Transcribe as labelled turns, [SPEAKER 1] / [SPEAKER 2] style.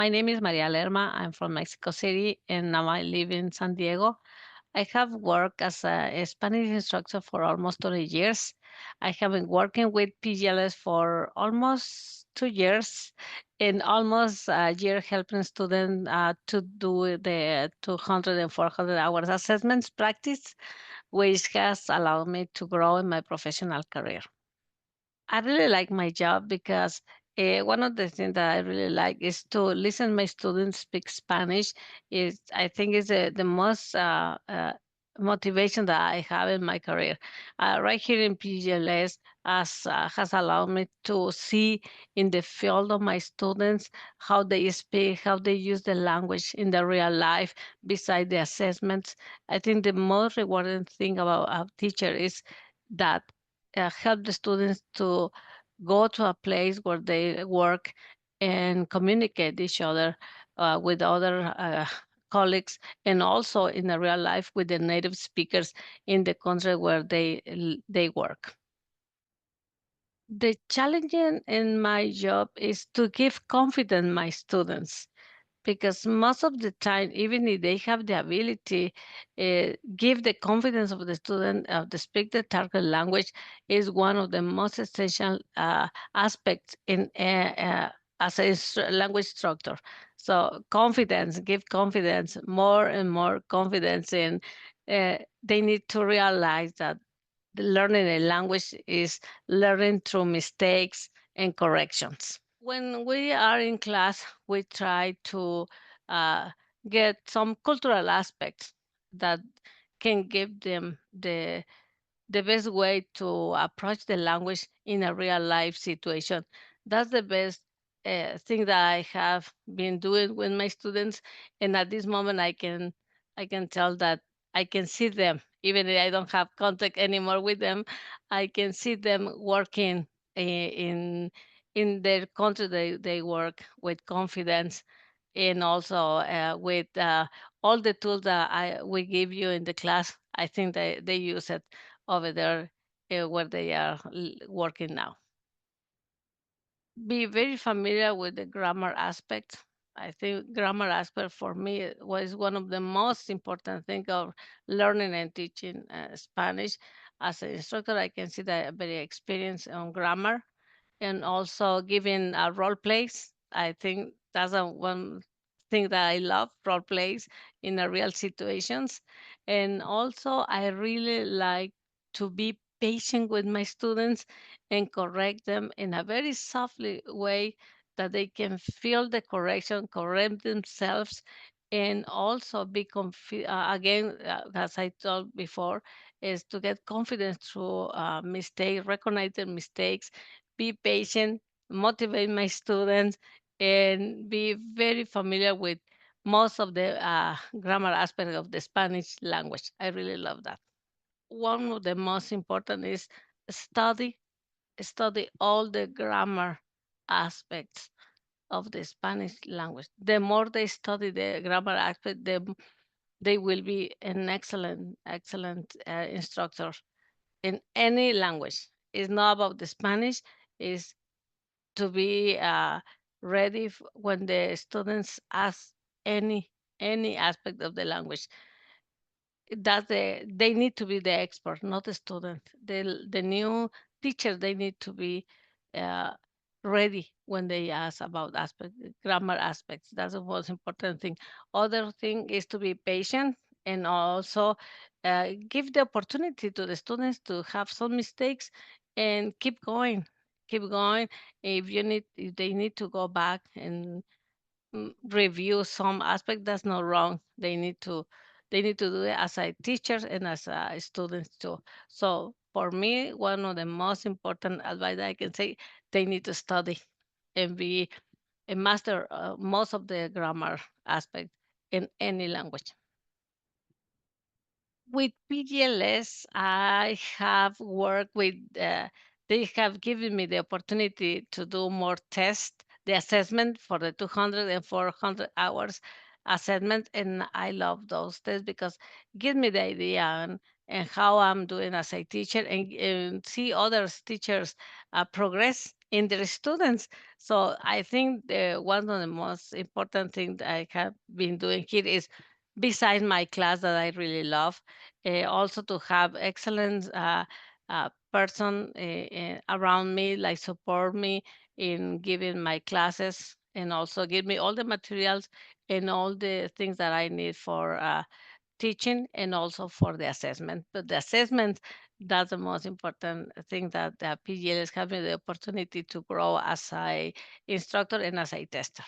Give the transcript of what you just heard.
[SPEAKER 1] My name is Maria Lerma. I'm from Mexico City and now I live in San Diego. I have worked as a Spanish instructor for almost 20 years. I have been working with PGLS for almost 2 years and almost a year helping students to do the 200 and 400 hours assessments practice, which has allowed me to grow in my professional career. I really like my job because one of the things that I really like is to listen my students speak Spanish. Is I think is the most motivation that I have in my career. Right here in PGLS has allowed me to see in the field of my students how they speak, how they use the language in the real life beside the assessments. I think the most rewarding thing about a teacher is that help the students to go to a place where they work and communicate each other with other colleagues and also in the real life with the native speakers in the country where they work. The challenge in my job is to give confidence my students because most of the time, even if they have the ability, give the confidence of the student to speak the target language is one of the most essential aspects in as a language instructor. So confidence, give confidence, more and more confidence in. They need to realize that the learning a language is learning through mistakes and corrections. When we are in class, we try to uh, get some cultural aspects that can give them the best way to approach the language in a real life situation. That's the best thing that I have been doing with my students, and at this moment, I can tell that I can see them, even if I don't have contact anymore with them. I can see them working in their country. They work with confidence and also with all the tools that we give you in the class. I think they use it over there where they are working now. Be very familiar with the grammar aspect. I think grammar aspect for me was one of the most important thing of learning and teaching Spanish. As an instructor, I can see that I'm very experienced on grammar and also giving role plays. I think that's one thing that I love, role plays in a real situations. And also, I really like to be patient with my students and correct them in a very softly way that they can feel the correction, correct themselves, and also be again, as I told before, is to get confidence through mistakes, recognize their mistakes, be patient, motivate my students, and be very familiar with most of the grammar aspect of the Spanish language. I really love that. One of the most important is study, study all the grammar aspects of the Spanish language. The more they study the grammar aspect, they will be an excellent instructor in any language. It's not about the Spanish. It's to be ready when the students ask any any aspect of the language. They need to be the expert, not the student. The new teacher they need to be uh, ready when they ask about grammar aspects. That's the most important thing. Other thing is to be patient and also give the opportunity to the students to have some mistakes and keep going. Keep going. If they need to go back and review some aspect, that's not wrong. They need to do it as a teacher and as a students too. So for me, one of the most important advice I can say, they need to study and be a master most of the grammar aspect in any language. With PGLS, I have worked with, they have given me the opportunity to do more tests, the assessment for the 200 and 400 hours assessment. And I love those tests because give me the idea and how I'm doing as a teacher, and see other teachers progress in their students. So I think one of the most important things I have been doing here is, besides my class that I really love, also to have excellent person around me, like support me in giving my classes, and also give me all the materials and all the things that I need for teaching, and also for the assessment. But the assessment, that's the most important thing, that the PGL is having the opportunity to grow as a instructor and as a tester.